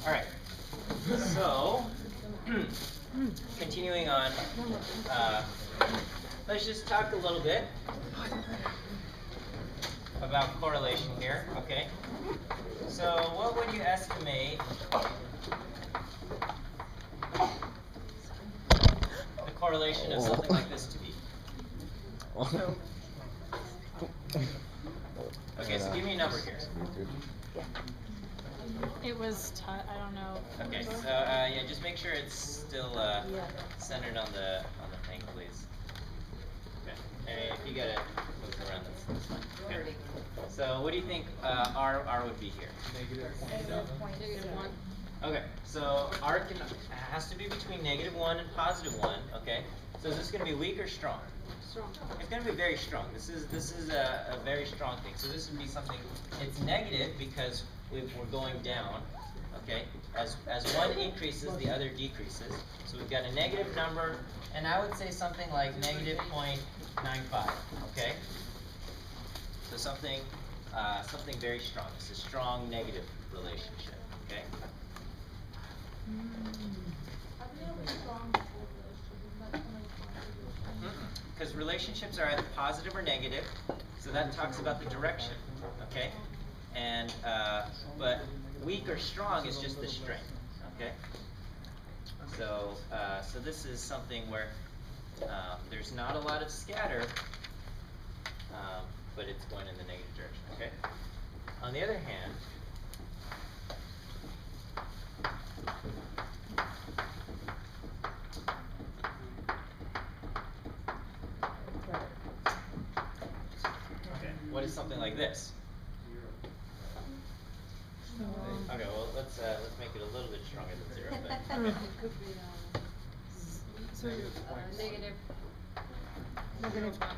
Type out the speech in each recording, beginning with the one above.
All right. So, continuing on, let's just talk a little bit about correlation here, okay? So, what would you estimate the correlation of something like this to be? Okay, so give me a number here. It was, I don't know. Okay, so yeah, just make sure it's still centered on the thing, please. Okay, and if you gotta move it around, that's fine. Okay. So what do you think R would be here? -1. Okay, so R has to be between -1 and +1. Okay, so is this going to be weak or strong? Strong. It's going to be very strong. This is a very strong thing. So this would be something. It's negative because we're going down. Okay, as one increases, the other decreases. So we've got a negative number, and I would say something like -0.95. Okay, so something very strong. It's a strong negative relationship. Okay. Because relationships are either positive or negative, so that talks about the direction, okay? And but weak or strong is just the strength, okay? So so this is something where there's not a lot of scatter, but it's going in the negative direction, okay? On the other hand, what is something like this? Okay, well let's make it a little bit stronger than 0. But, okay.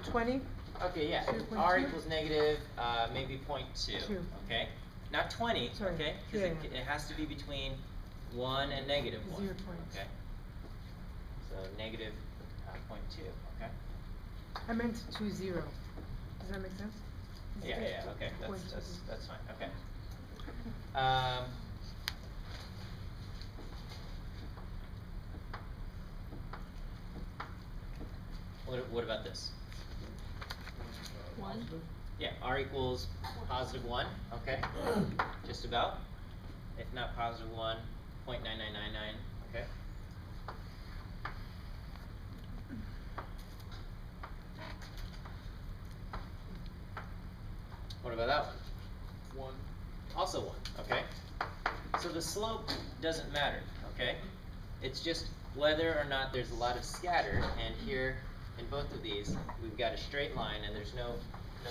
-20. Okay, yeah. R equals negative maybe 0.2. Okay, not 20. Okay, because it has to be between 1 and -1. 0. Okay. So negative 0.2. Okay. I meant 20. Does that make sense? Yeah. Okay, that's fine. Okay. What about this? 1. Yeah, R equals +1. Okay, just about. If not +1, 0.9999. Okay. What about that one? 1. Also 1, okay? So the slope doesn't matter, okay? It's just whether or not there's a lot of scatter, and here in both of these, we've got a straight line and there's no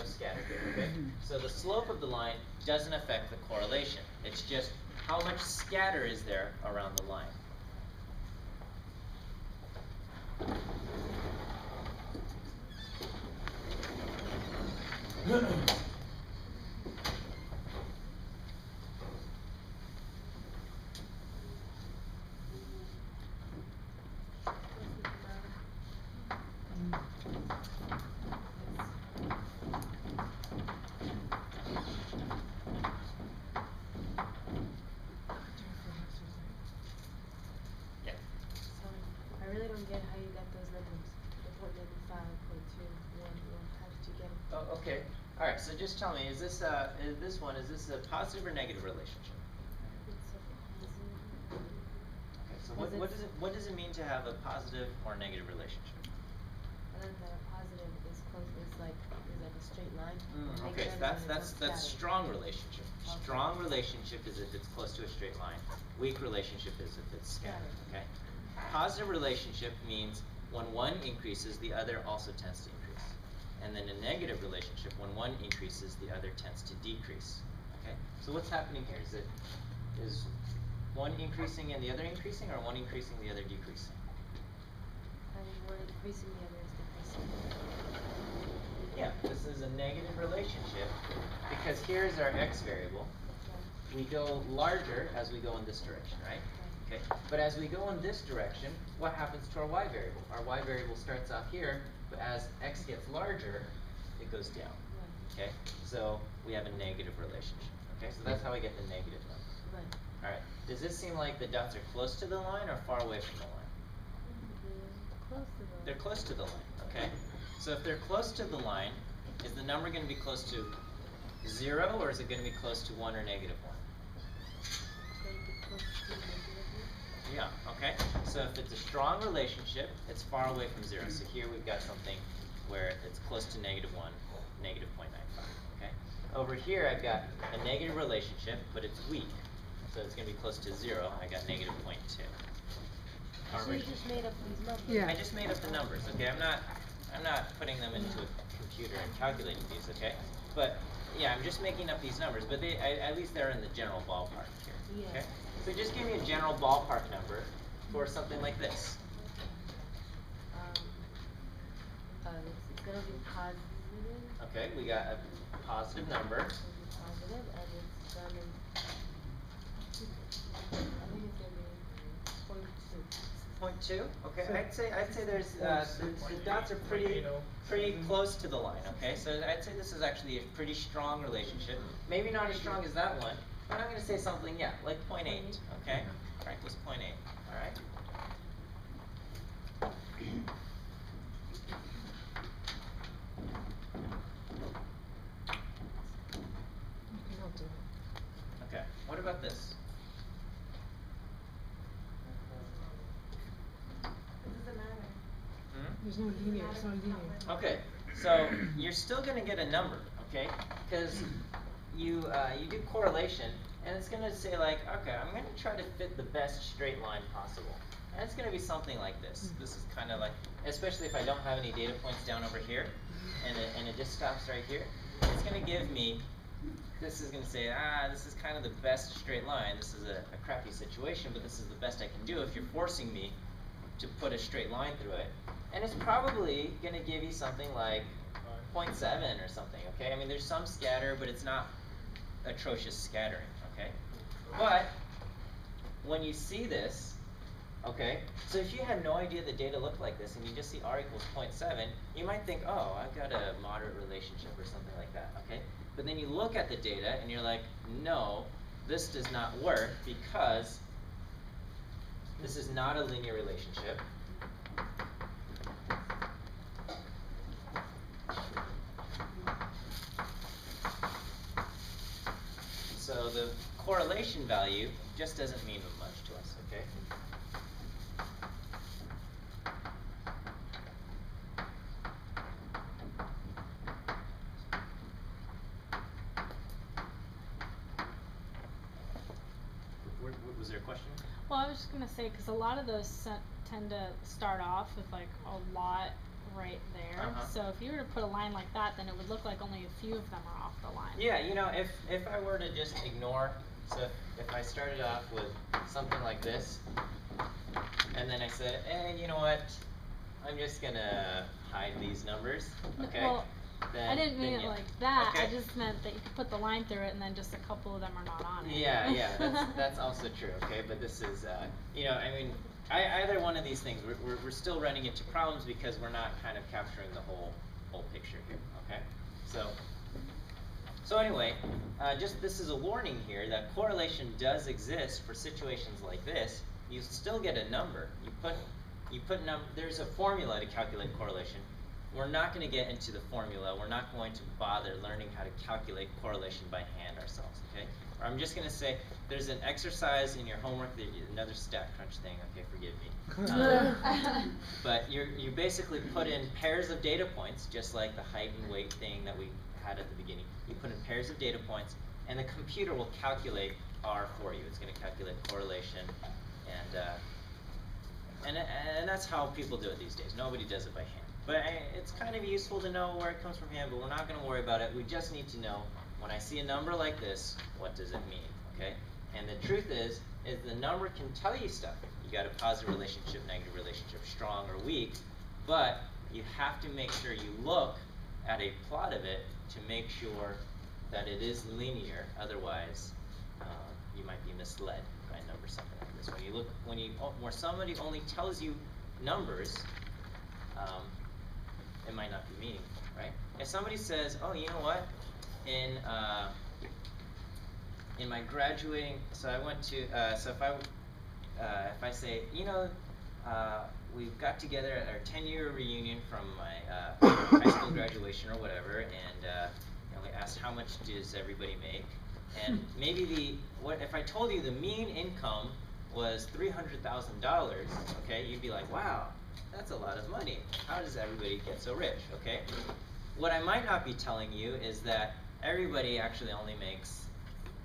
scatter here, okay? So the slope of the line doesn't affect the correlation. It's just how much scatter is there around the line. I really don't get how you got those numbers. The 0.95, 0.2, 1, 1. How did you get it? Oh, okay. All right. So just tell me, is this a positive or negative relationship? It's a positive. Okay. So what does it mean to have a positive or negative relationship? And then the positive is close. Is like a straight line. Okay. So that's strong relationship. Okay. Strong relationship is if it's close to a straight line. Weak relationship is if it's scattered. Okay. Positive relationship means when one increases, the other also tends to increase. And then a negative relationship, when one increases, the other tends to decrease. Okay? So what's happening here? Is one increasing and the other increasing, or one increasing, the other decreasing? And one increasing, the other is decreasing. Yeah, this is a negative relationship because here's our x variable. We go larger as we go in this direction, right? Okay. But as we go in this direction, what happens to our y variable? Our y variable starts off here, but as x gets larger, it goes down. Okay? So we have a negative relationship. Okay? So that's how we get the negative number. Right. All right. Does this seem like the dots are close to the line or far away from the line? Close to the. They're close to the line, okay? So if they're close to the line, is the number going to be close to 0 or is it going to be close to 1 or negative 1? Yeah, okay. So if it's a strong relationship, it's far away from 0. So here we've got something where it's close to negative 1, negative 0.95, okay? Over here I've got a negative relationship, but it's weak. So it's going to be close to 0. I got negative 0.2. So you just made up these numbers. Yeah. I just made up the numbers, okay? I'm not putting them into a computer and calculating these, okay? But yeah, I'm just making up these numbers, but at least they're in the general ballpark here. Yeah. Okay? So just give me a general ballpark number for something like this. It's gonna be positive. Okay, we got a positive number. It's gonna be positive, and it's gonna. I think it's gonna be 0.2. 0.2. Okay, I'd say there's the dots are pretty close to the line. Okay, so I'd say this is actually a pretty strong relationship. Maybe not as strong as that one, but I'm going to say something, yeah, like 0.8. Okay, practice 0.8. All right. Okay, what about this? There's no linear, it's not linear. Okay, so you're still going to get a number, okay? Because you do correlation, and it's going to say like, okay, I'm going to try to fit the best straight line possible. And it's going to be something like this. This is kind of like, especially if I don't have any data points down over here, and it just stops right here. It's going to give me, this is going to say, this is kind of the best straight line. This is a crappy situation, but this is the best I can do if you're forcing me to put a straight line through it. And it's probably going to give you something like 0.7 or something, okay? I mean, there's some scatter, but it's not atrocious scattering, okay? But when you see this, okay, so if you had no idea the data looked like this and you just see r equals 0.7, you might think, oh, I've got a moderate relationship or something like that, okay? But then you look at the data and you're like, no, this does not work because this is not a linear relationship. So the correlation value just doesn't mean much to us, okay? Was there a question? Well, I was just gonna say, because a lot of those tend to start off with like a lot right there. So if you were to put a line like that, then it would look like only a few of them are off the line. Yeah, you know, if I were to just ignore, so if I started off with something like this, and then I said, you know what, I'm just gonna hide these numbers, okay? Well, then, I didn't mean it like that. Okay. I just meant that you could put the line through it, and then just a couple of them are not on it. Yeah, that's also true, okay? But this is, you know, I mean, either one of these things, we're still running into problems because we're not kind of capturing the whole picture here, okay? So anyway, just this is a warning here that correlation does exist for situations like this. You still get a number. You put there's a formula to calculate correlation. We're not going to get into the formula. We're not going to bother learning how to calculate correlation by hand ourselves, okay? Or I'm just going to say there's an exercise in your homework, another stat crunch thing, okay, forgive me. But you basically put in pairs of data points, just like the height and weight thing that we had at the beginning. You put in pairs of data points, and the computer will calculate R for you. It's going to calculate correlation, and that's how people do it these days. Nobody does it by hand. But it's kind of useful to know where it comes from hand, but we're not going to worry about it. We just need to know, when I see a number like this, what does it mean, okay? And the truth is the number can tell you stuff. You got a positive relationship, negative relationship, strong or weak, but you have to make sure you look at a plot of it to make sure that it is linear. Otherwise, you might be misled by a number, something like this. Where somebody only tells you numbers, it might not be meaningful, right? If somebody says, oh, you know what, in in my graduating, so I went to, so if I say, we've got together at our 10-year reunion from my high school graduation or whatever, and we asked how much does everybody make, and maybe if I told you the mean income was $300,000, okay, you'd be like, wow, that's a lot of money. How does everybody get so rich, okay? What I might not be telling you is that everybody actually only makes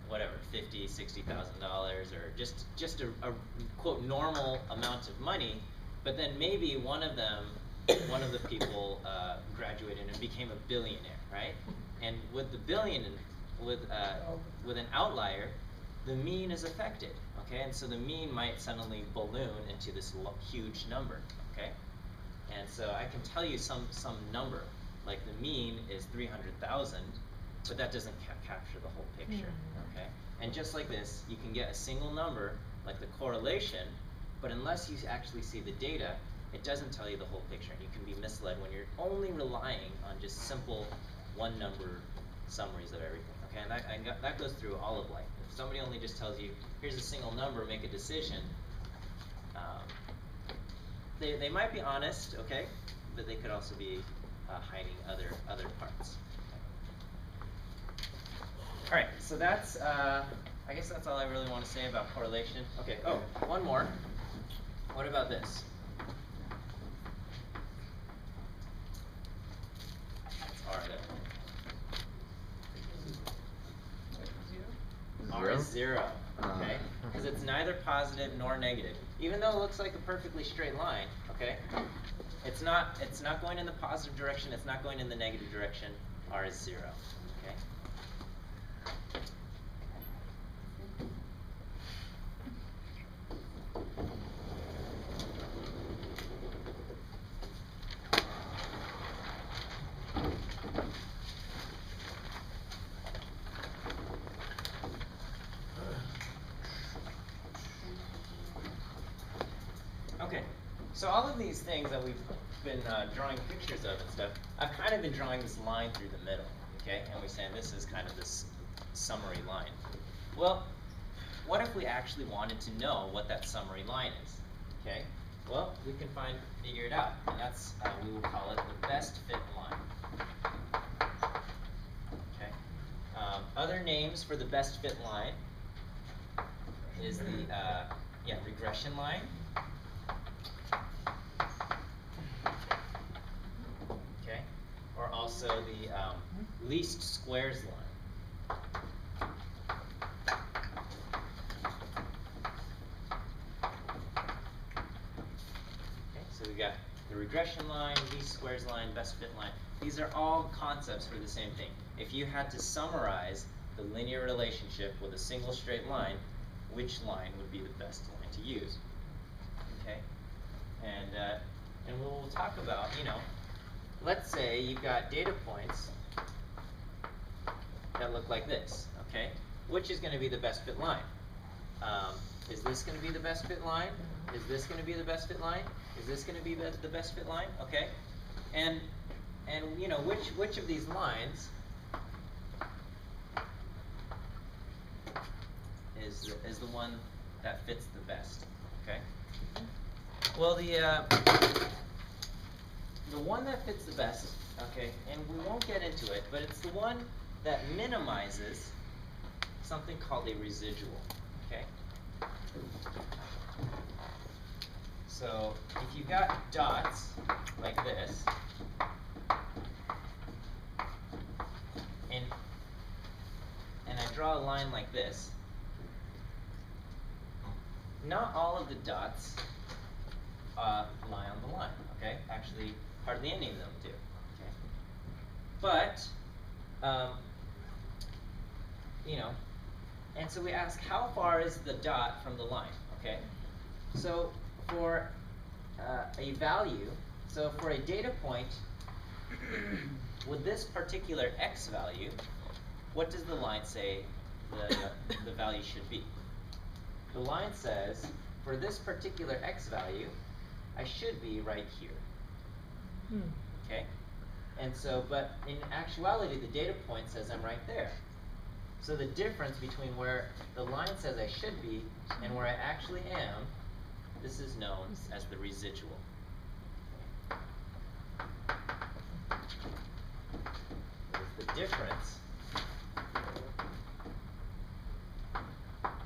whatever, $50,000, $60,000, or just a quote normal amount of money, but then maybe one of the people graduated and became a billionaire, right? And with the with an outlier, the mean is affected, okay? And so the mean might suddenly balloon into this huge number, okay? And so I can tell you some number, like the mean is 300,000, but that doesn't capture the whole picture, okay? And just like this, you can get a single number, like the correlation, but unless you actually see the data, it doesn't tell you the whole picture, and you can be misled when you're only relying on just simple one-number summaries of everything, okay? And that goes through all of life. If somebody only just tells you, here's a single number, make a decision, they might be honest, okay, but they could also be hiding other parts. All right, so that's I guess that's all I really want to say about correlation. Okay. Oh, one more. What about this? That's R there. R is 0. Okay, because it's neither positive nor negative. Even though it looks like a perfectly straight line, okay, it's not going in the positive direction, it's not going in the negative direction. R is 0. Okay. Okay, so all of these things that we've been drawing pictures of and stuff, I've kind of been drawing this line through the middle, okay? And we're saying this is kind of this summary line. Well, what if we actually wanted to know what that summary line is, okay? Well, we can figure it out, and that's, we will call it the best fit line, okay? Other names for the best fit line is the, regression line. Okay, or also the least squares line. Okay, so we got the regression line, least squares line, best fit line. These are all concepts for the same thing. If you had to summarize the linear relationship with a single straight line, which line would be the best line to use? Okay, and we'll talk about, let's say you've got data points that look like this, okay? Which is going to be the best fit line? Is this going to be the best fit line? Is this going to be the best fit line? Is this going to be the best fit line? Okay, and which of these lines is the one that fits the best? Okay. Well, the one that fits the best, okay, and we won't get into it, but it's the one that minimizes something called a residual, okay? So if you've got dots like this, and I draw a line like this, not all of the dots lie on the line, okay? Actually, hardly any of them do, okay? But, and so we ask, how far is the dot from the line, okay? So for a value, so for a data point, with this particular x value, what does the line say the value should be? The line says, for this particular x value, I should be right here. Okay? And so, but in actuality, the data point says I'm right there. So the difference between where the line says I should be and where I actually am, this is known as the residual. It's the difference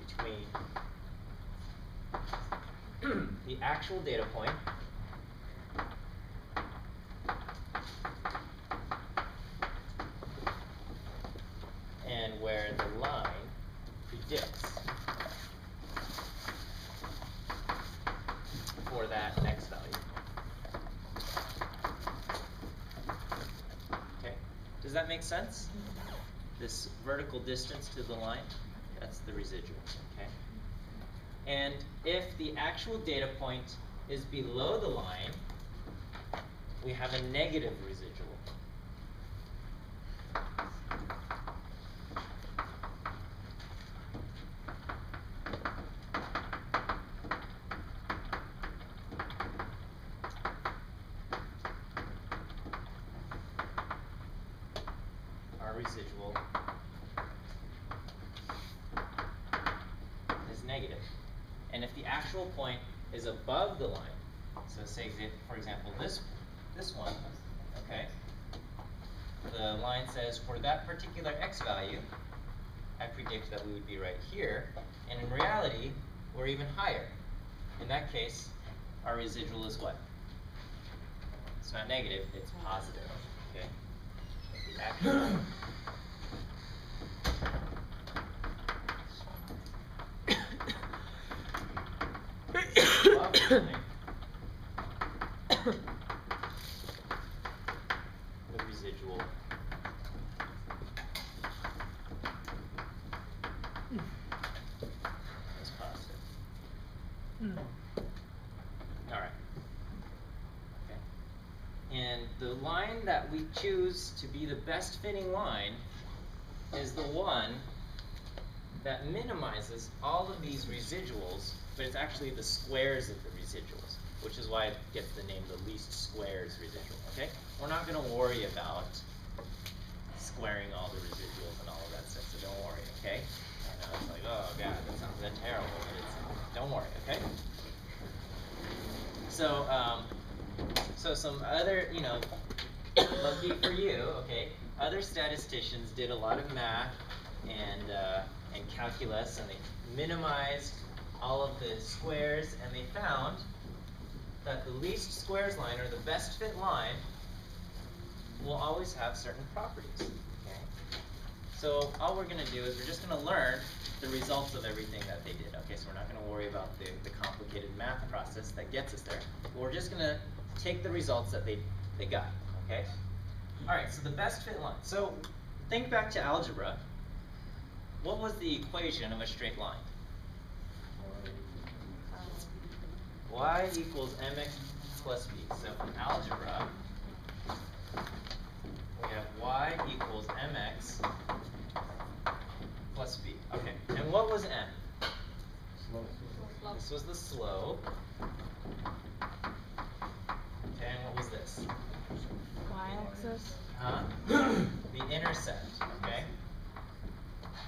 between the actual data point and where the line predicts for that x value. Okay, does that make sense? This vertical distance to the line, that's the residual, okay? And if the actual data point is below the line, we have a negative residual. Our residual is negative. And if the actual point is above the line, so say for example this one, okay? The line says for that particular x value, I predict that we would be right here, and in reality, we're even higher. In that case, our residual is what? It's not negative, it's positive, okay? The actual above the line, the residual is positive. Alright. Okay. And the line that we choose to be the best fitting line is the one that minimizes all of these residuals, but it's actually the squares of the residuals, which is why it gets the name the least squares residual, okay? We're not going to worry about squaring all the residuals and all of that stuff, so don't worry, okay? I know it's like, oh god, that sounds that terrible, but it's, don't worry, okay? So, so some other, lucky for you, okay, other statisticians did a lot of math and calculus, and they minimized all of the squares, and they found that the least squares line, or the best fit line, will always have certain properties. Okay? So all we're going to do is we're just going to learn the results of everything that they did. Okay, so we're not going to worry about the complicated math process that gets us there. But we're just going to take the results that they got. Okay? All right, so the best fit line. So think back to algebra. What was the equation of a straight line? Y equals mx plus b. So from algebra, we have y equals mx plus b. Okay, and what was m? This was the slope. Okay, and what was this? Y-axis. Huh? The intercept, okay?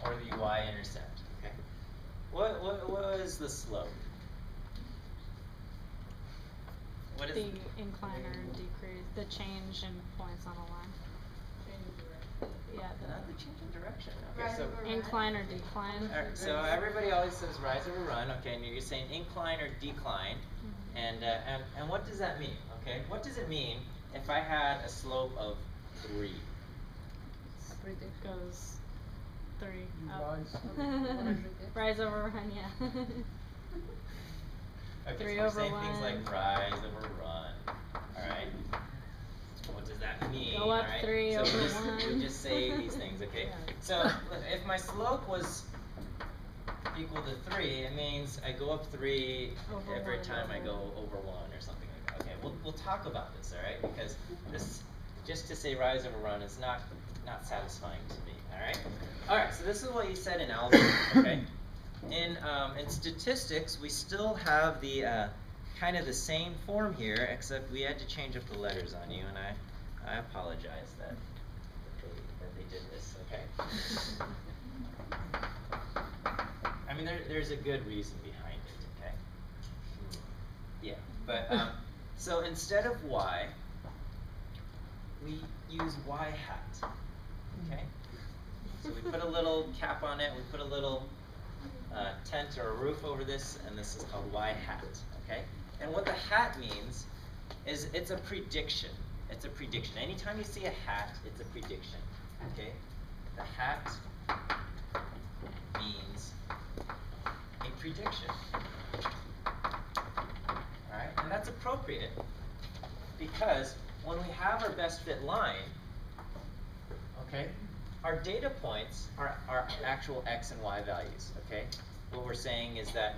Or the y-intercept, okay? What is the slope? What is The incline or decrease, the change in points on a line. Yeah, not the change in direction. Okay, so the incline or decline. alright, so everybody always says rise over run. Okay, and you're saying incline or decline, and what does that mean? Okay, what does it mean if I had a slope of 3? It goes 3 up. Rise over run, yeah. Okay, 3 so we're over saying things 1. like rise over run. Alright? What does that mean? Go up Alright? 3 so over we 1. just say these things, okay? So if my slope was equal to 3, it means I go up 3 Over every 1, time I over go over 1 or something like that. Okay, we'll talk about this, alright? Because this, just to say rise over run is not satisfying to me, alright? Alright, so this is what you said in algebra, okay? In statistics, we still have the kind of the same form here, except we had to change up the letters on you, and I apologize that they did this, okay? I mean, there's a good reason behind it, okay? Yeah, but, so instead of y, we use y hat, okay? So we put a little cap on it, we put a little tent or a roof over this, and this is called y hat, okay? And what the hat means is it's a prediction. It's a prediction. Anytime you see a hat, it's a prediction, okay? The hat means a prediction. Alright, and that's appropriate because when we have our best fit line, okay, our data points are our actual x and y values, okay? What we're saying is that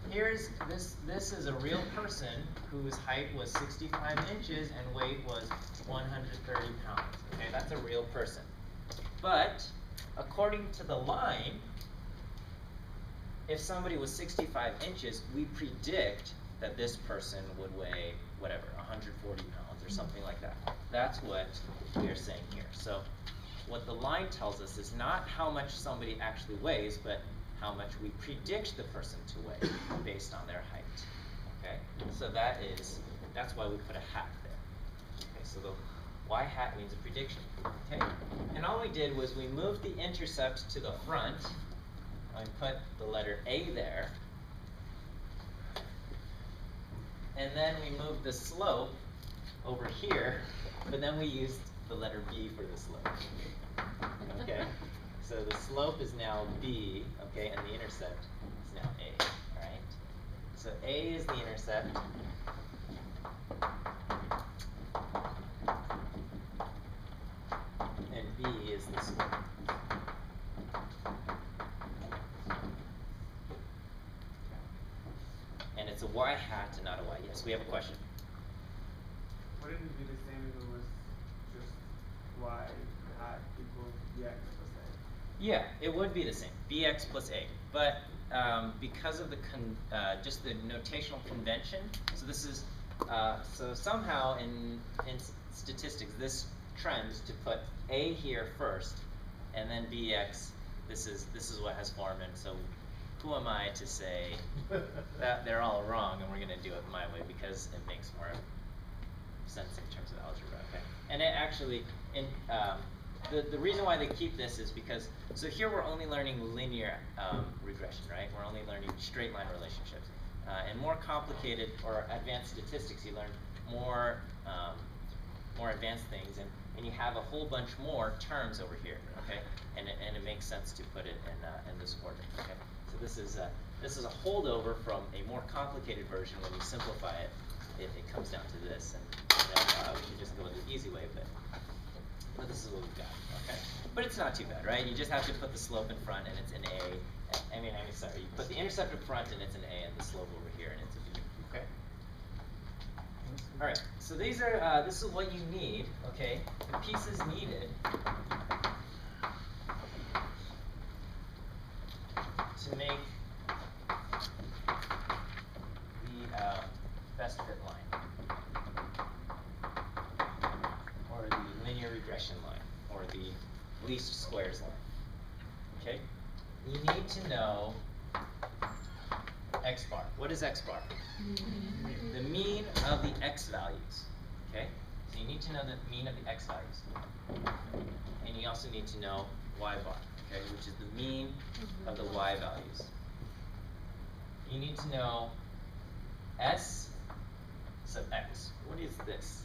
here's this is a real person whose height was 65 inches and weight was 130 pounds. Okay, that's a real person. But according to the line, if somebody was 65 inches, we predict that this person would weigh whatever, 140 pounds or something like that. That's what we are saying here. So what the line tells us is not how much somebody actually weighs, but how much we predict the person to weigh based on their height. Okay, so that's why we put a hat there. Okay, so the y hat means a prediction. Okay, and all we did was we moved the intercept to the front, and we put the letter A there, and then we moved the slope over here, but then we used the letter B for the slope. Okay, so the slope is now B, okay, and the intercept is now A, alright? So A is the intercept, and B is the slope. And it's a y hat and not a y. Yes, we have a question. Wouldn't it be the same if it was just y hat equals bx plus a? Yeah, it would be the same, bx plus a. But because of the just the notational convention, so this is so somehow in statistics this trends to put a here first, and then bx. This is what has formed, and so who am I to say that they're all wrong and we're going to do it my way because it makes more sense in terms of algebra, okay? And it actually, the reason why they keep this is because, so here we're only learning linear regression, right? We're only learning straight line relationships. And more complicated or advanced statistics, you learn more advanced things, and you have a whole bunch more terms over here, okay? And it makes sense to put it in this order, okay? So this is a holdover from a more complicated version. When you simplify it, it comes down to this, and we should just go the easy way, but this is what we've got, okay? But it's not too bad, right? You just have to put the slope in front, and it's an A. I mean, sorry, you put the intercept in front, and it's an A, and the slope over here, and it's a B, okay? All right, so these are, this is what you need, okay? The pieces needed to make the best fit line, or the linear regression line, or the least squares line, okay? You need to know x bar. What is x bar? The mean of the x values, okay? So you need to know the mean of the x values. And you also need to know y bar, okay, which is the mean of the y values. You need to know S sub x. What is this?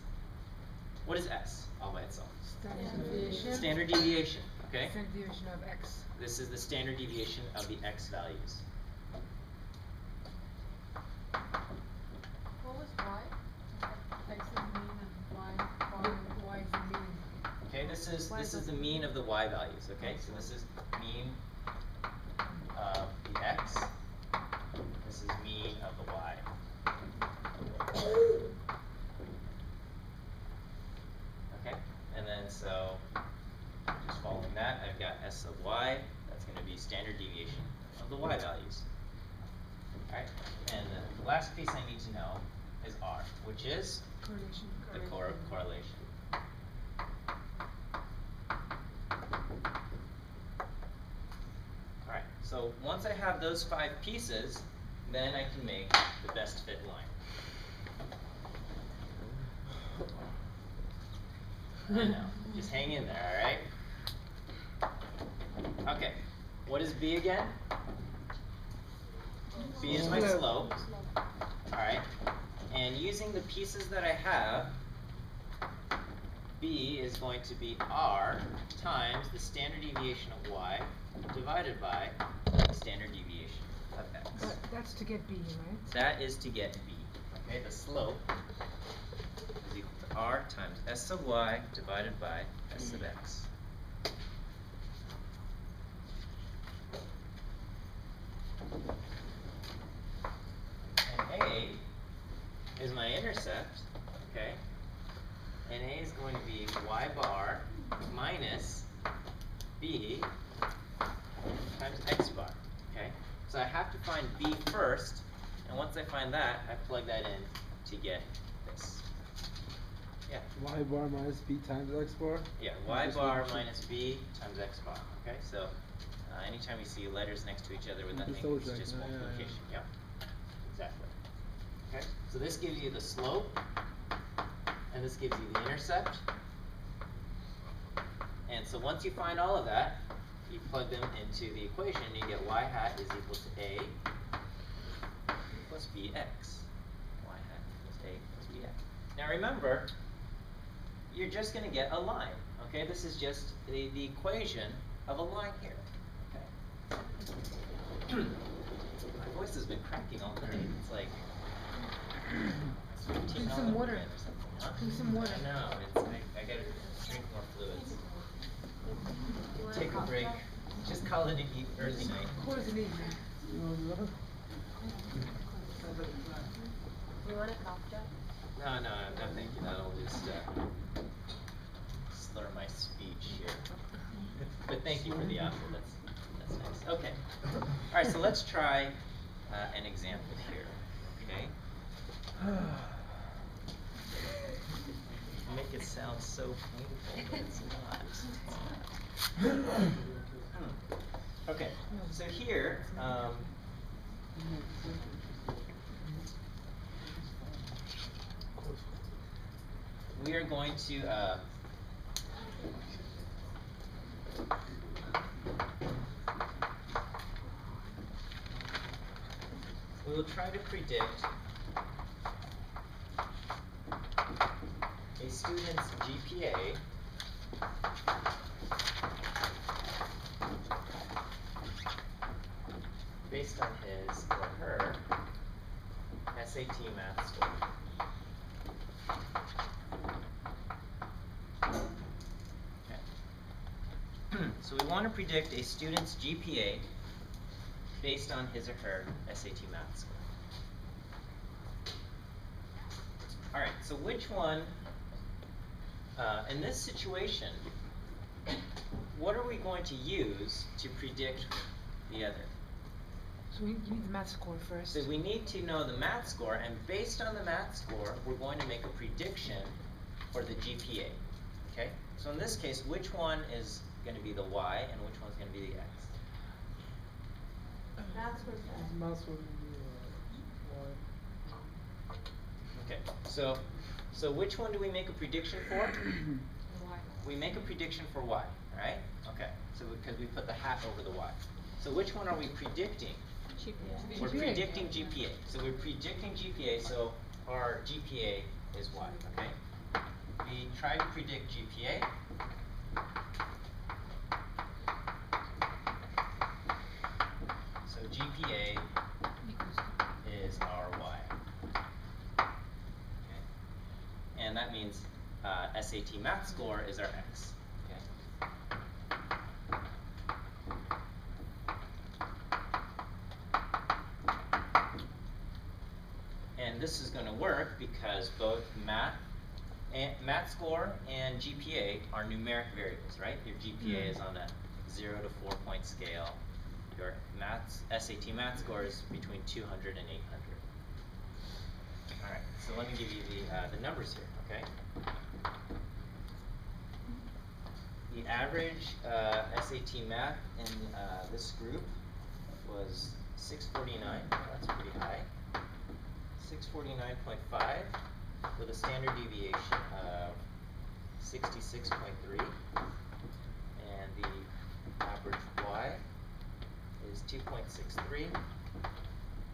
What is S all by itself? Standard deviation. Standard deviation, okay? Standard deviation of x. This is the standard deviation of the x values. What was y? X is the mean and y is the mean. Okay, this is the mean of the y values, okay? So this is mean of the x. This is mean of the y. Okay, and then so just following that, I've got S sub y. That's going to be standard deviation of the y values. Alright, and the last piece I need to know is R, which is Correlation. the correlation. Alright, so So once I have those 5 pieces, then I can make the best fit line. I know, just hang in there, alright? Okay, what is B again? B is my slope, alright? And using the pieces that I have, B is going to be R times the standard deviation of Y divided by the standard deviation of X. That's to get B, right? That is to get B. Okay, the slope is equal to R times S of Y divided by S of X. And A is my intercept, okay? And A is going to be Y bar minus B times X bar, okay? So I have to find B first, and once I find that, I plug that in to get this. Yeah? Y bar minus B times X bar? Yeah, Y bar minus B times X bar, okay? So anytime you see letters next to each other with nothing, double it's check. just Yeah, yeah, yeah. multiplication, yeah. Exactly. Okay, so this gives you the slope, and this gives you the intercept. And so once you find all of that, you plug them into the equation, and you get y hat is equal to A plus bx. Y hat equals A plus bx. Now remember, you're just going to get a line, okay? This is just the equation of a line here, okay? My voice has been cracking all day. It's like it's 15 Drink some water. or something, huh? Drink some water. I know. I gotta drink more fluids. Take a break. Just call it an early night. Course it is. You want a cough drop? No, thank you. That'll just slur my speech here. But thank you for the offer. That's nice. Okay. All right. So let's try an example here. Okay. Make it sound so painful, but it's not. Okay. So here. We are going to we will try to predict a student's GPA based on his or her SAT math score. So we want to predict a student's GPA based on his or her SAT math score. Alright, so which one, in this situation, what are we going to use to predict the other? So you need the math score first. So we need to know the math score, and based on the math score, we're going to make a prediction for the GPA. Okay? So in this case, which one is going to be the Y and which one's going to be the X? That's what Mouse would be Okay, so which one do we make a prediction for? We make a prediction for Y, right? Okay, so because we put the hat over the Y. So which one are we predicting? GPA. We're predicting GPA. So we're predicting GPA, so our GPA is Y, okay? We try to predict GPA. So GPA is our Y. Okay. And that means SAT math score is our X. Okay. And this is going to work because both math score and GPA are numeric variables, right? Your GPA is on a 0 to 4 point scale. Your SAT math score is between 200 and 800. All right, so let me give you the numbers here, okay? The average SAT math in this group was 649, that's pretty high. 649.5 with a standard deviation of 66.3, and the average y is 2.63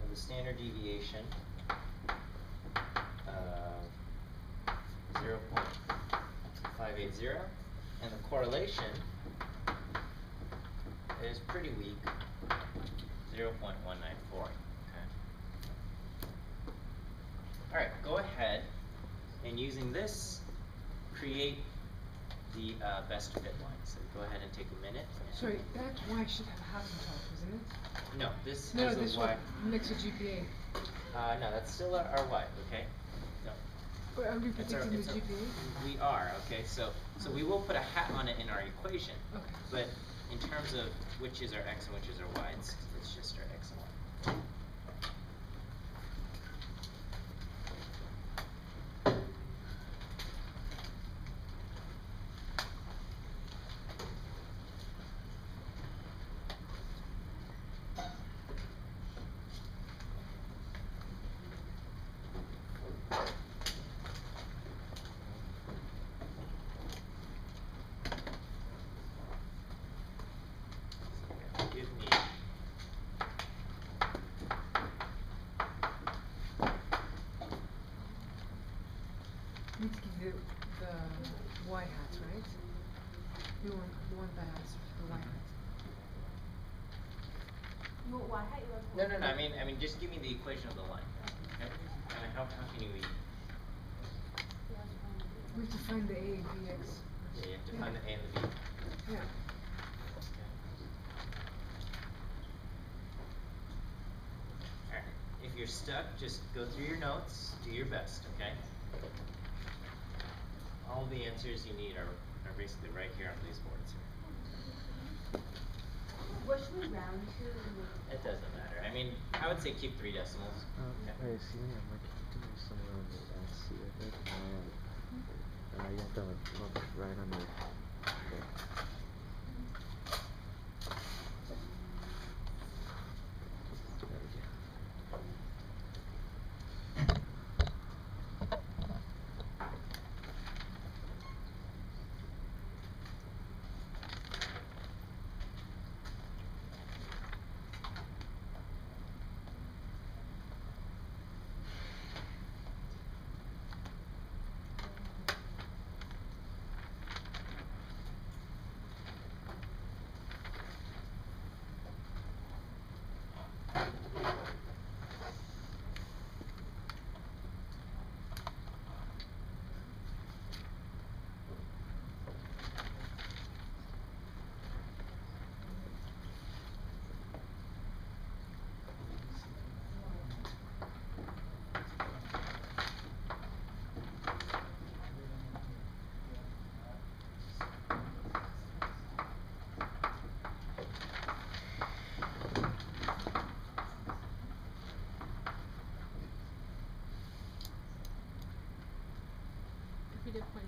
with a standard deviation of 0.580, and the correlation is pretty weak, 0.194. Okay. Alright, go ahead and using this, create the best fit line. So go ahead and take a minute. Sorry, that Y should have asymptote, isn't it? No, this No, is this a one y. next to GPA. No, that's still our y, okay? No. But are we It's predicting the it's GPA? We are, okay, so we will put a hat on it in our equation. Okay. But in terms of which is our x and which is our y, it's just our x and y. Give me We need to give the Y hat, right? We want that answer, the Y hat. You want Y hat, you want no. I mean, just give me the equation of the line. Okay. And how can you? We have to find the A and B X. Yeah, you have to find the a and the b. Yeah. Alright. If you're stuck, just go through your notes, do your best, okay? All the answers you need are basically right here on these boards here. What should we round to? It doesn't matter. I mean, I would say keep 3 decimals. Okay. Sí, amor, que somewhere on the SC, I think, and I got them right on the. If we did 0.002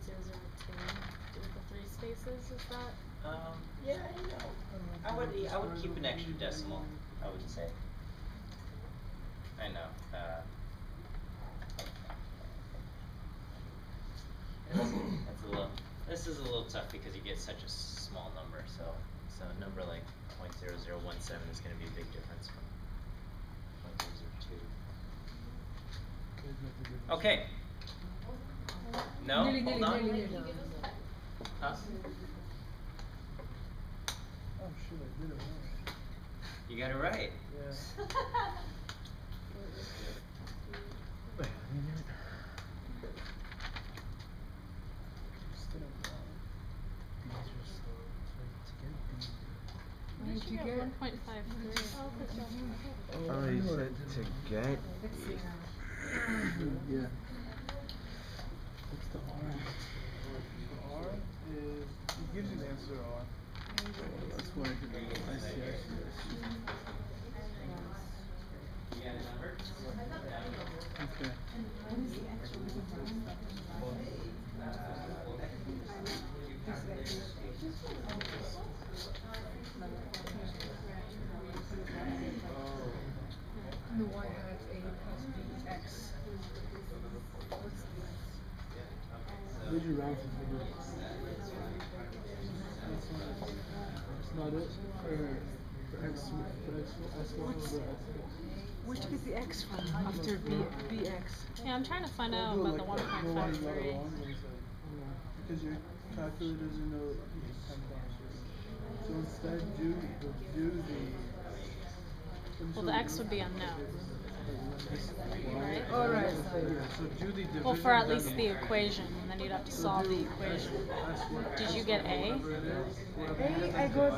with the 3 spaces, is that? Yeah, you know, I would keep an extra decimal, I would say. I know, that's a little, this is a little tough because you get such a small number, so a number like 0.0017 is gonna be a big difference from 0.002. Okay. No, Nearly, hold nearly, on. nearly, nearly. Huh? Oh shoot, I did it wrong. You got it right. Yeah. Wait a minute. Still wrong. These are so to get these. You Did should you get get? 1.53. Oh, you said to get. Let's see now. Yeah. What's the R? R is, it gives you the answer R. That's why I see. You got a number? Okay. And the y hat a plus bx. What's this? Where'd you round to figure? That's not it. For x, S1 over x. Where'd you get the x from after bx? Yeah, I'm trying to find out Do it about the like that. No one got it 1.53. wrong, but it's like, because your calculator doesn't know the 10 times. So instead, do Well, the x would be unknown. Right? Oh, right. Yeah, so do the division. Well, for at then least the equation, and then you'd have to solve the equation. Did you get A? I got I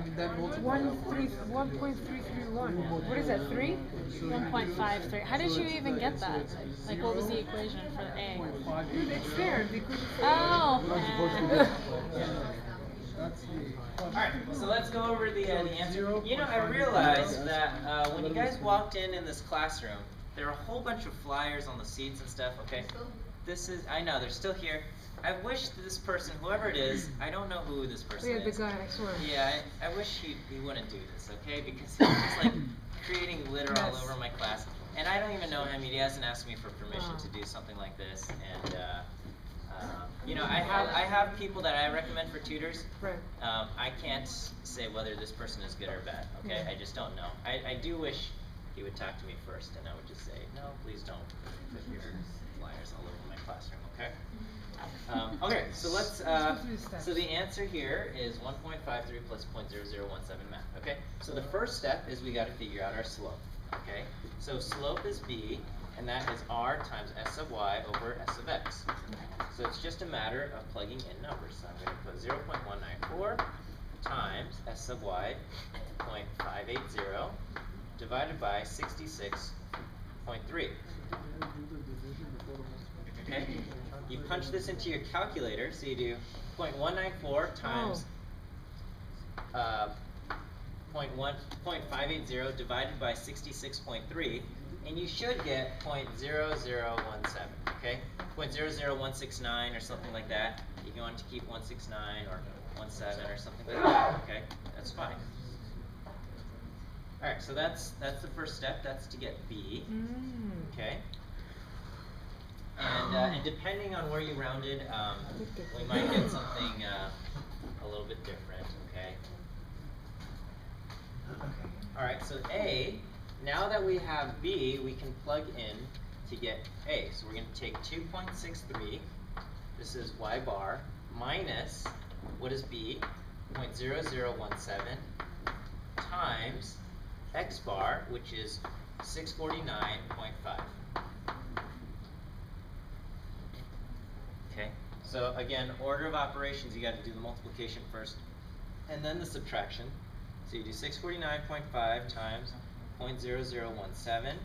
mean, that multiply. 1.331. What is that, 3? 1.53. How did you even get that? Like, what was the equation for A? It's there because Oh. Alright, so let's go over the answer. You know, I realized that when you guys walked in this classroom, there were a whole bunch of flyers on the seats and stuff, okay? This is, I know, they're still here. I wish that this person, whoever it is, I don't know who this person yeah, the is. guy, I swear. Yeah, I wish he wouldn't do this, okay? Because he's just like creating litter all over my class. And I don't even know him, he hasn't asked me for permission to do something like this. And, you know, I have people that I recommend for tutors. Right. I can't say whether this person is good or bad, okay? I just don't know. I do wish he would talk to me first, and I would just say, no, please don't put your flyers all over my classroom, okay? Okay, so let's so the answer here is 1.53 plus 0.0017 math, okay? So the first step is we gotta figure out our slope, okay? So slope is b, and that is r times s of y over s of x. So it's just a matter of plugging in numbers. So I'm gonna put 0.194 times s of y 0.580 divided by 66.3. Okay? You punch this into your calculator, so you do 0.194 times 0.580 divided by 66.3, and you should get 0.0017, okay? 0.00169 or something like that. If you want to keep 169 or 17 or something like that, okay? That's fine. Alright, so that's the first step, that's to get B, okay? And depending on where you rounded, we might get something a little bit different, okay? Alright, so A, now that we have B, we can plug in to get A. So we're going to take 2.63, this is y bar, minus, what is B? 0.0017 times x bar, which is 649.5. Okay, so again, order of operations, you got to do the multiplication first, and then the subtraction. So you do 649.5 times 0.0017,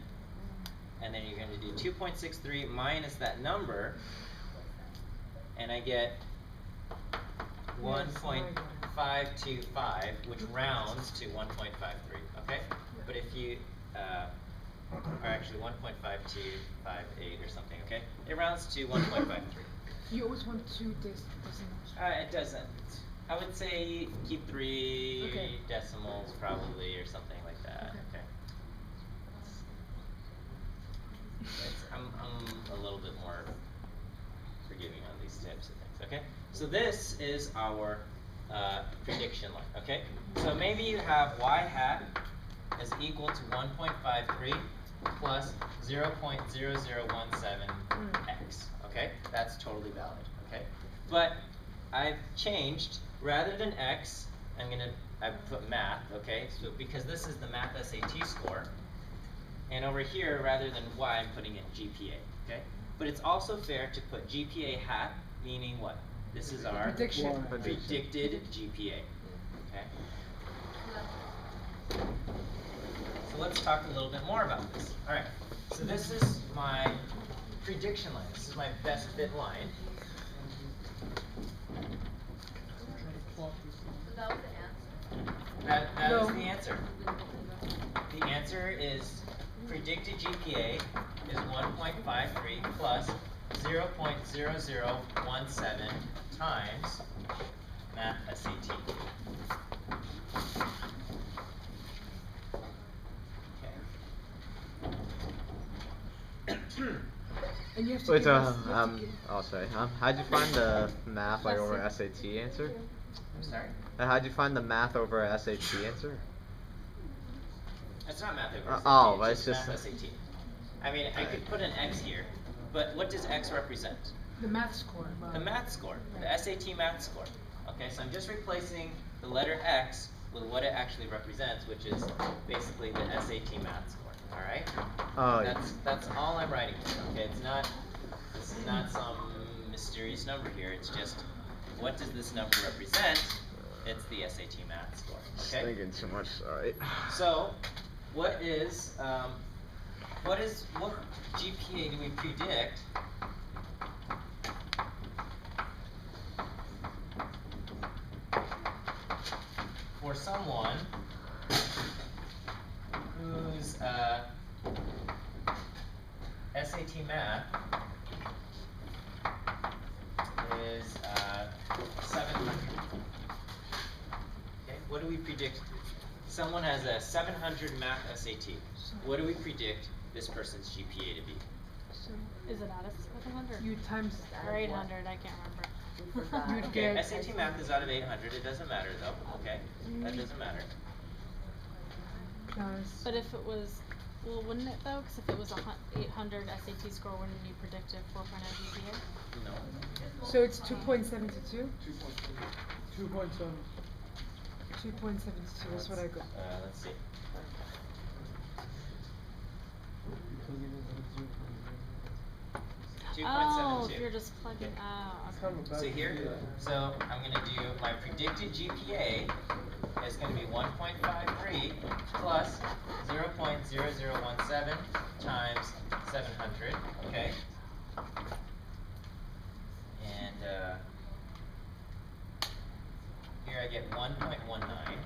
and then you're going to do 2.63 minus that number, and I get 1.525, which rounds to 1.53, okay? But if you, or actually 1.5258 or something, okay? It rounds to 1.53. You always want two decimals. It doesn't. I would say keep 3 decimals probably, or something like that, okay? I'm a little bit more forgiving on these types of things, okay? So this is our prediction line, okay? So maybe you have y hat is equal to 1.53 plus 0.0017x, okay? That's totally valid, okay? But I've changed, rather than x, I put math, okay? So because this is the math SAT score, and over here, rather than y, I'm putting in GPA, okay? But it's also fair to put GPA hat, meaning what? This is our Prediction. predicted GPA, okay? So let's talk a little bit more about this. All right, so this is my prediction line. This is my best fit line. So that was the answer? That is the answer. The answer is predicted GPA is 1.53 plus 0.0017 times math SAT. And you have to Wait, give us, you have to give, oh sorry. How'd you find the math like over SAT answer? I'm sorry? How'd you find the math over SAT answer? It's not math over SAT, oh, it's but just it's just math SAT. I mean, I could put an X here, but what does X represent? the math score. The math score, the SAT math score. Okay, so I'm just replacing the letter X with what it actually represents, which is basically the SAT math score. All right? Oh, That's all I'm writing here. Okay, this is not some mysterious number here. It's just what does this number represent? It's the SAT math score. Okay. thinking too much. Alright. So, what GPA do we predict for someone whose SAT math is 700? Okay, what do we predict? Someone has a 700 math SAT. What do we predict this person's GPA to be? Is it out of 700? You times Or 800, I can't remember. You'd Okay, get SAT math is out of 800. It doesn't matter though. Okay, that doesn't matter. plus, But if it was, well, wouldn't it though? Because if it was a 800 SAT score, wouldn't you predict a 4.0 GPA? No. so it's 2.72? 2.7. 2.72 is what I got. Let's see. Because it is a 0.0. 2.72. Oh, if you're just plugging. Okay. Oh, It's okay. kind of a bad So here, idea. so I'm going to do my predicted GPA is going to be 1.53 plus 0.0017 times 700, okay? And here I get 1.19.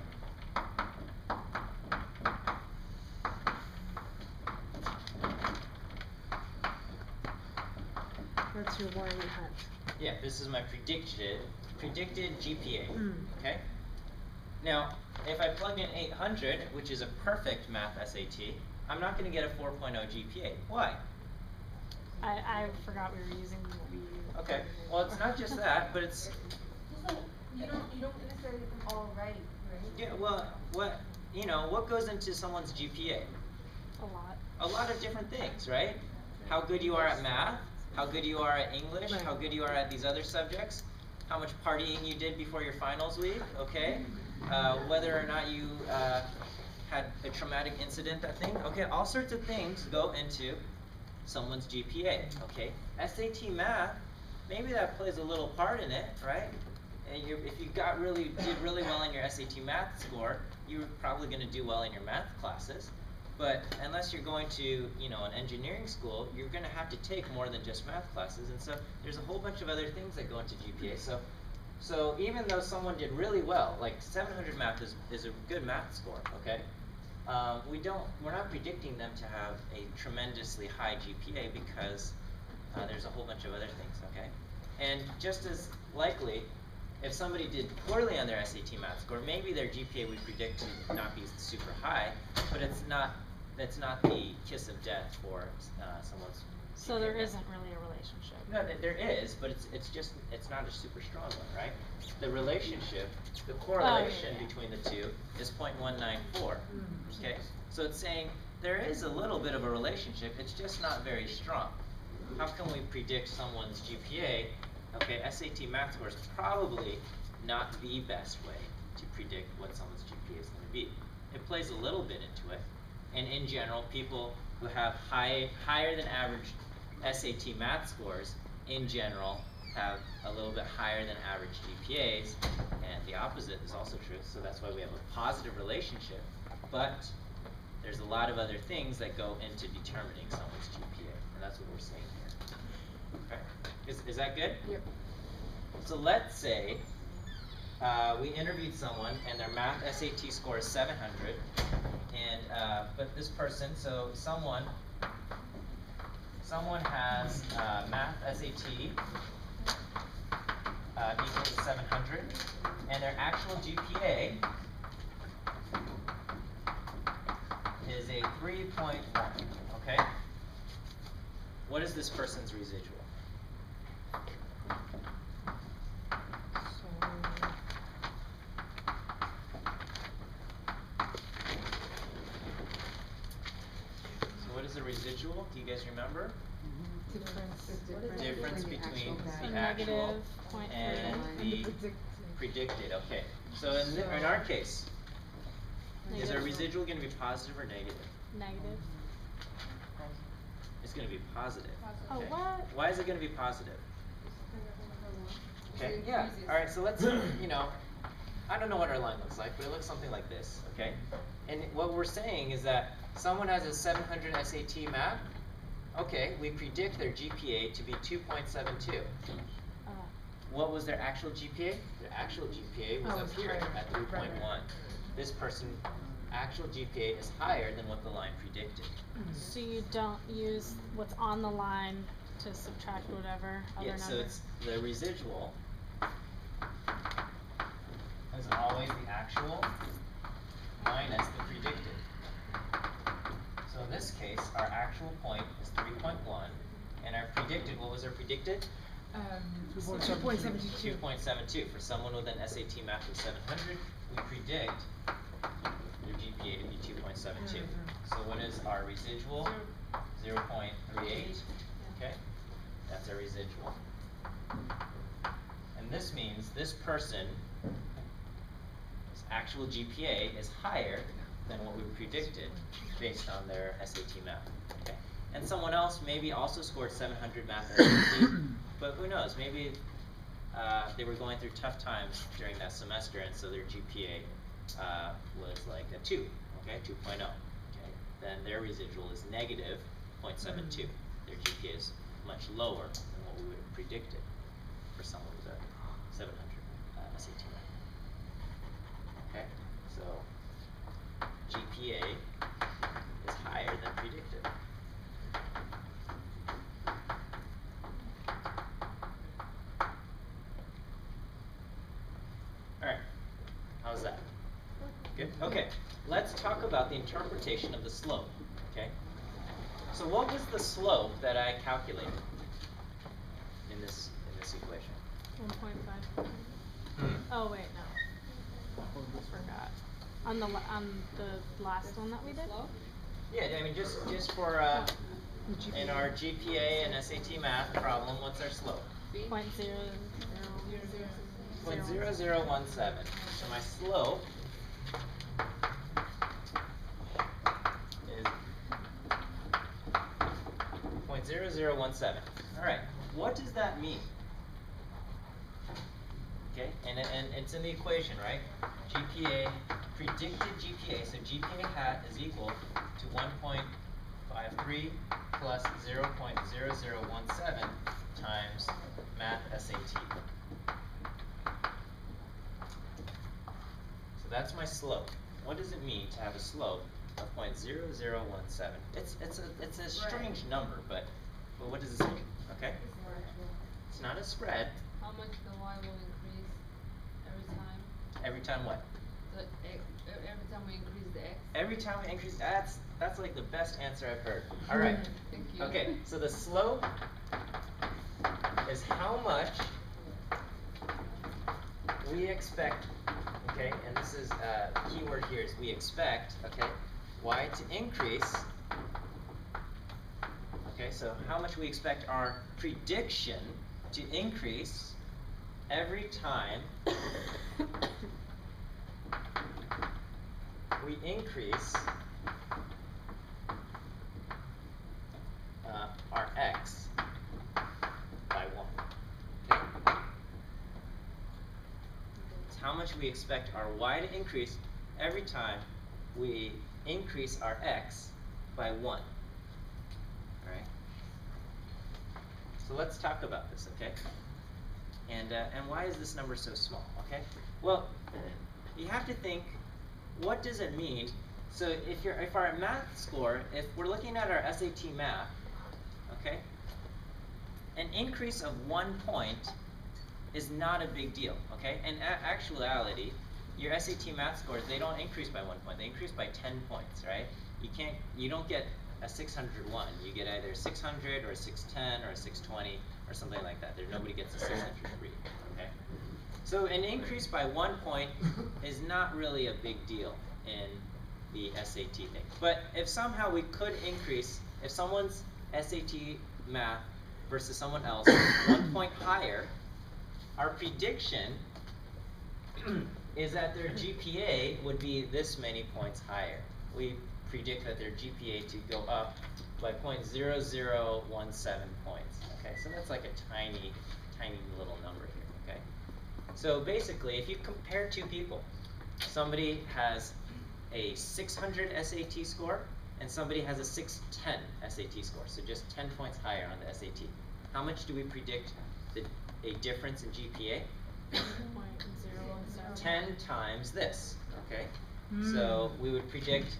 That's your y hat. Yeah, this is my predicted GPA. Mm. Okay. Now, if I plug in 800, which is a perfect math SAT, I'm not going to get a 4.0 GPA. Why? I forgot we were using what we used. Okay. Well, it's not just that, but it's You don't necessarily get them all right, right? yeah. Well, what goes into someone's GPA? A lot. A lot of different things, right? How good you are at math, how good you are at English, how good you are at these other subjects, how much partying you did before your finals week, okay? Whether or not you had a traumatic incident, that thing, okay? All sorts of things go into someone's GPA, okay? SAT math, maybe that plays a little part in it, right? And if you did really well in your SAT math score, you're probably going to do well in your math classes. But unless you're going to, an engineering school, you're going to have to take more than just math classes. And so there's a whole bunch of other things that go into GPA. So even though someone did really well, like 700 math is a good math score, okay? We're not predicting them to have a tremendously high GPA because there's a whole bunch of other things, okay? And just as likely, if somebody did poorly on their SAT math score, maybe their GPA we predict to not be super high, but that's not the kiss of death for someone's So GPA. there isn't really a relationship. No, there is, but it's not a super strong one, right? The relationship, the correlation yeah. between the two is 0.194. Okay, so it's saying there is a little bit of a relationship. It's just not very strong. How can we predict someone's GPA? Okay, SAT math score is probably not the best way to predict what someone's GPA is going to be. It plays a little bit into it, and in general, people who have higher than average SAT math scores, in general, have a little bit higher than average GPAs, and the opposite is also true, so that's why we have a positive relationship, but there's a lot of other things that go into determining someone's GPA, and that's what we're saying here. Okay, is that good? Yep. So let's say we interviewed someone and their math SAT score is 700, and but this person, so someone has math SAT equal to 700, and their actual GPA is a 3.1, okay? what is this person's residual? So what is the residual? Do you guys remember? Difference between the actual negative 0.3 and the predicted. Okay. So in our case, is our residual going to be positive or negative? negative. It's going to be positive. Oh, Okay. what? Why is it going to be positive? Okay, yeah. Alright, so let's, I don't know what our line looks like, but it looks something like this, okay? And what we're saying is that someone has a 700 SAT math, okay, we predict their GPA to be 2.72. What was their actual GPA? Their actual GPA was up here at 3.1. This person's actual GPA is higher than what the line predicted. So you don't use what's on the line to subtract whatever other Yeah, number. so it's the residual is always the actual minus the predicted. So in this case, our actual point is 3.1, and our predicted, what was our predicted? 2.72. 2.72. For someone with an SAT math of 700, we predict their GPA to be 2.72. So what is our residual? 0.38. Okay, that's our residual. And this means this person's actual GPA is higher than what we predicted based on their SAT math. Okay, and someone else maybe also scored 700 math or SAT, but who knows? Maybe they were going through tough times during that semester, and so their GPA was like a 2, okay, 2.0. Okay, then their residual is negative 0.72. Their GPA is much lower than what we would have predicted for someone with a 700 SAT math. Okay, so GPA is higher than predicted. Alright, how's that? Good? Okay, let's talk about the interpretation of the slope, okay? So what was the slope that I calculated in this equation? 1.5. Oh wait, no. Forgot. On the last one that we did? Yeah, I mean just for in our GPA and SAT math problem, what's our slope? 0.0. 0.0017. So my slope is 0.0017. Alright, what does that mean? Okay, and it's in the equation, right? GPA, predicted GPA, so GPA hat is equal to 1.53 plus 0.0017 times math SAT. So that's my slope. What does it mean to have a slope of 0.0017? It's a strange number, but what does this mean? Okay? It's not a spread. How much the y will increase every time? Every time what? Every time we increase the x? Every time we increase, that's like the best answer I've heard. Alright. Thank you. Okay, so the slope is how much we expect, okay, and this is the key word here is we expect, okay, y to increase. Okay, so how much we expect our prediction to increase every time we increase our x by 1. Okay? It's how much we expect our y to increase every time we increase our x by 1. Alright? So let's talk about this, okay? And why is this number so small, okay? Well, you have to think, what does it mean? So if our math score, if we're looking at our SAT math, okay, an increase of 1 point is not a big deal, okay? In actuality, your SAT math scores, they don't increase by 1 point, they increase by 10 points, right? You don't get a 601. You get either a 600 or a 610 or a 620 or something like that. Nobody gets a 603. Okay. So an increase by 1 point is not really a big deal in the SAT thing. But if somehow we could increase, if someone's SAT math versus someone else 1 point higher, our prediction is that their GPA would be this many points higher. We predict that their GPA to go up by 0.0017 points. Okay, so that's like a tiny, tiny little number here. Okay, so basically, if you compare two people, somebody has a 600 SAT score and somebody has a 610 SAT score, so just 10 points higher on the SAT. How much do we predict a difference in GPA? 10 times this, okay? So we would predict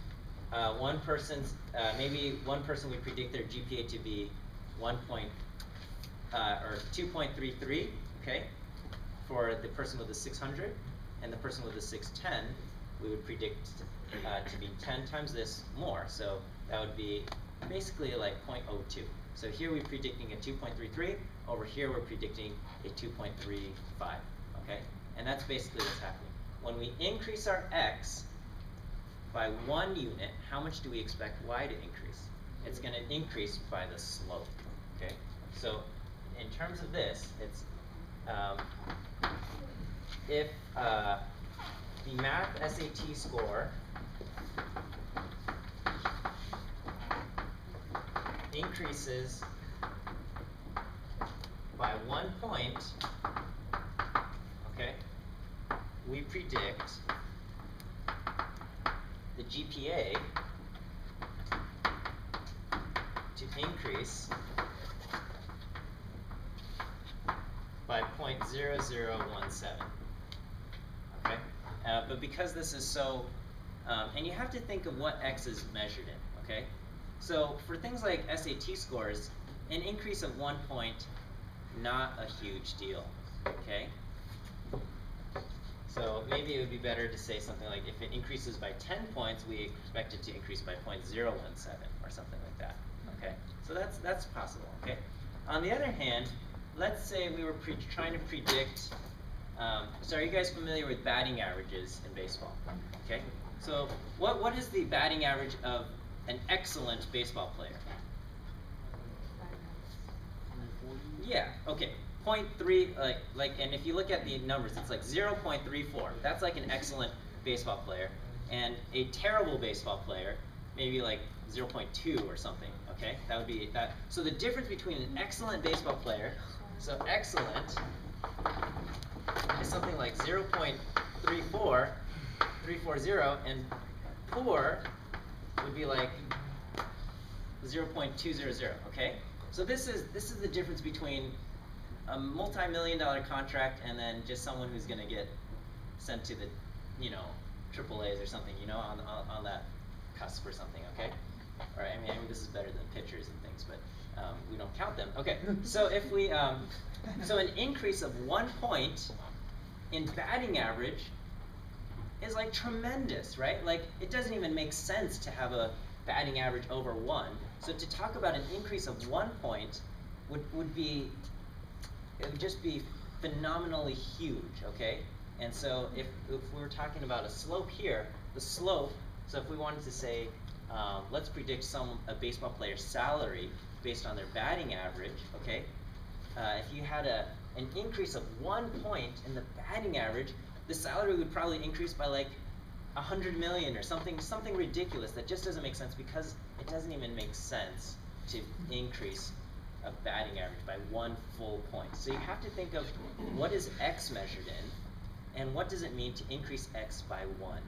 one person's, maybe one person would predict their GPA to be 2.33, okay? For the person with the 600, and the person with the 610, we would predict to be 10 times this more. So that would be basically like 0.02. So here we're predicting a 2.33. Over here we're predicting a 2.35. Okay, and that's basically what's happening. When we increase our x by 1 unit, how much do we expect y to increase? It's going to increase by the slope. Okay, so in terms of this, it's if the math SAT score increases by 1 point, okay, we predict the GPA to increase by 0.0017. Okay, but because this is so, and you have to think of what x is measured in. Okay, so for things like SAT scores, an increase of 1 point, not a huge deal. Okay, so maybe it would be better to say something like if it increases by 10 points, we expect it to increase by 0.017 or something like that. Okay, so that's possible. Okay, on the other hand, let's say we were trying to predict. So are you guys familiar with batting averages in baseball? Okay, so what is the batting average of an excellent baseball player? Yeah, okay. 0.3, and if you look at the numbers, it's like 0.34. That's like an excellent baseball player. And a terrible baseball player, maybe like 0.2 or something, okay? That would be that. So the difference between an excellent baseball player, so excellent is something like 0.340, and poor would be like 0.200, okay? So this is the difference between a multi-million-dollar contract and then just someone who's going to get sent to the, AAAs or something, on that cusp or something, okay? All right, I mean this is better than pitchers and things, but we don't count them. Okay, so if we, so an increase of 1 point in batting average is like tremendous, right? Like it doesn't even make sense to have a batting average over 1. So to talk about an increase of 1 point would be, it would just be phenomenally huge, okay? And so if we were talking about a slope here, the slope, so if we wanted to say, let's predict a baseball player's salary based on their batting average, okay? If you had an increase of 1 point in the batting average, the salary would probably increase by like 100 million or something ridiculous that just doesn't make sense because it doesn't even make sense to increase a batting average by 1 full point. So you have to think of what is x measured in and what does it mean to increase x by 1,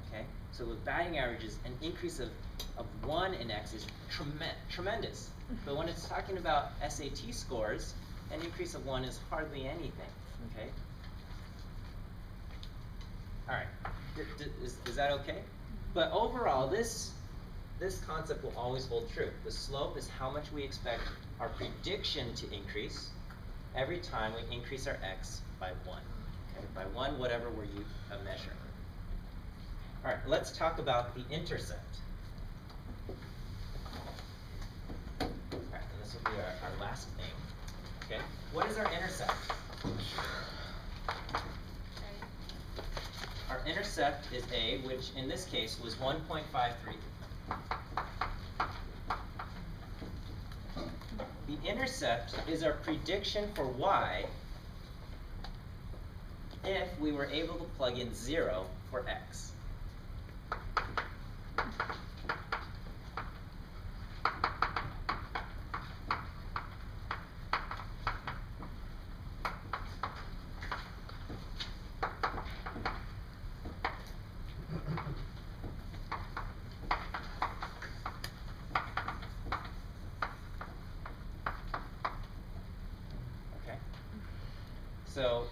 okay? So with batting averages, an increase of 1 in x is tremendous. But when it's talking about SAT scores, an increase of 1 is hardly anything, okay? All right, is that okay? But overall, this concept will always hold true. The slope is how much we expect our prediction to increase every time we increase our x by 1. Okay, by 1, whatever we're measuring. All right, let's talk about the intercept. Okay, what is our intercept? Our intercept is A, which in this case was 1.53. The intercept is our prediction for Y if we were able to plug in 0 for X. So,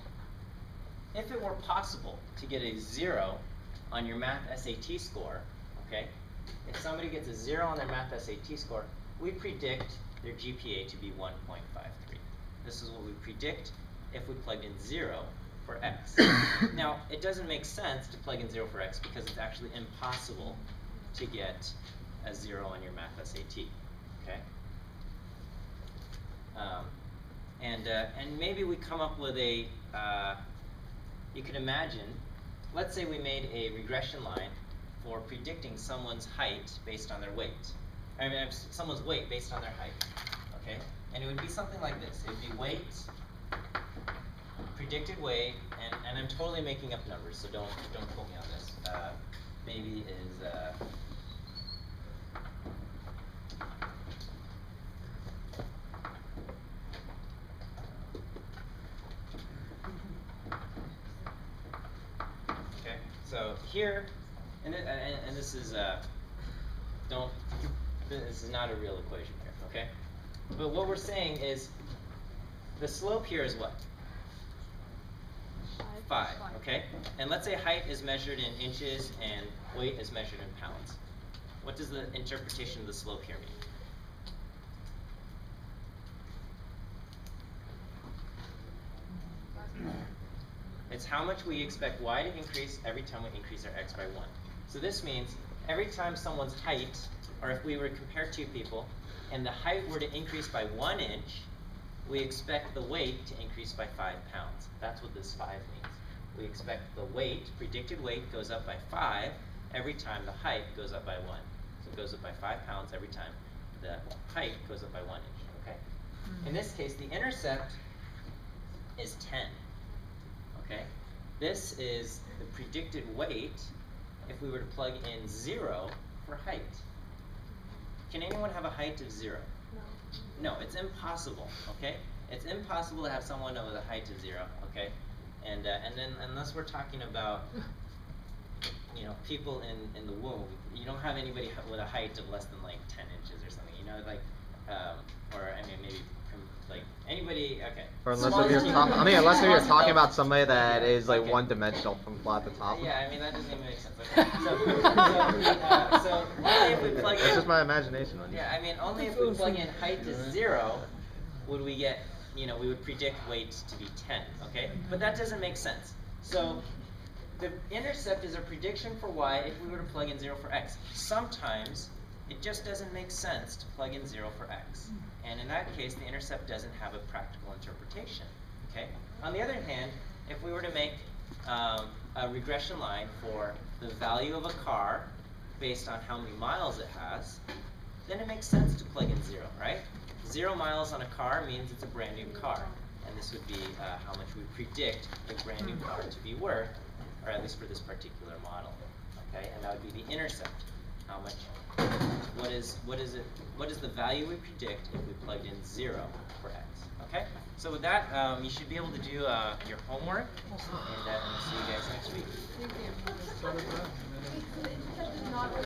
if it were possible to get a 0 on your math SAT score, okay, if somebody gets a 0 on their math SAT score, we predict their GPA to be 1.53. This is what we predict if we plugged in 0 for X. Now, it doesn't make sense to plug in 0 for X because it's actually impossible to get a 0 on your math SAT, okay? And maybe we come up with a, you can imagine, let's say we made a regression line for predicting someone's height based on their weight. I mean, someone's weight based on their height, okay? And it would be something like this. It would be weight, predicted weight, and I'm totally making up numbers, so don't quote me on this. Maybe is, so here, and this is this is not a real equation here, okay? But what we're saying is the slope here is what? 5, okay? And let's say height is measured in inches and weight is measured in pounds. What does the interpretation of the slope here mean? It's how much we expect Y to increase every time we increase our X by 1. So this means every time someone's height, or if we were to compare two people, and the height were to increase by 1 inch, we expect the weight to increase by 5 pounds. That's what this 5 means. We expect the weight, predicted weight, goes up by 5 every time the height goes up by 1. So it goes up by 5 pounds every time the height goes up by 1 inch, okay? In this case, the intercept is 10. Okay, this is the predicted weight if we were to plug in 0 for height. Can anyone have a height of 0? No. No, it's impossible. Okay, it's impossible to have someone with a height of 0. Okay, and then unless we're talking about, you know, people in the womb, you don't have anybody with a height of less than like 10 inches or something. You know, like, or I mean maybe. Like anybody, okay. Or unless unless you're talking about somebody that is like one-dimensional from flat to top. Yeah, I mean that doesn't even make sense. Okay. So only if we plug in. It's just my imagination. Yeah, I mean only if we plug in height to 0 would we get, you know, we would predict weight to be 10. Okay, but that doesn't make sense. So the intercept is a prediction for Y if we were to plug in 0 for X. Sometimes it just doesn't make sense to plug in 0 for X. And in that case, the intercept doesn't have a practical interpretation, okay? On the other hand, if we were to make a regression line for the value of a car based on how many miles it has, then it makes sense to plug in 0, right? 0 miles on a car means it's a brand new car. And this would be how much we predict a brand new car to be worth, or at least for this particular model, okay? And that would be the intercept. How much, what is the value we predict if we plugged in 0 for X, okay? So with that, you should be able to do your homework, and we'll see you guys next week. Thank you.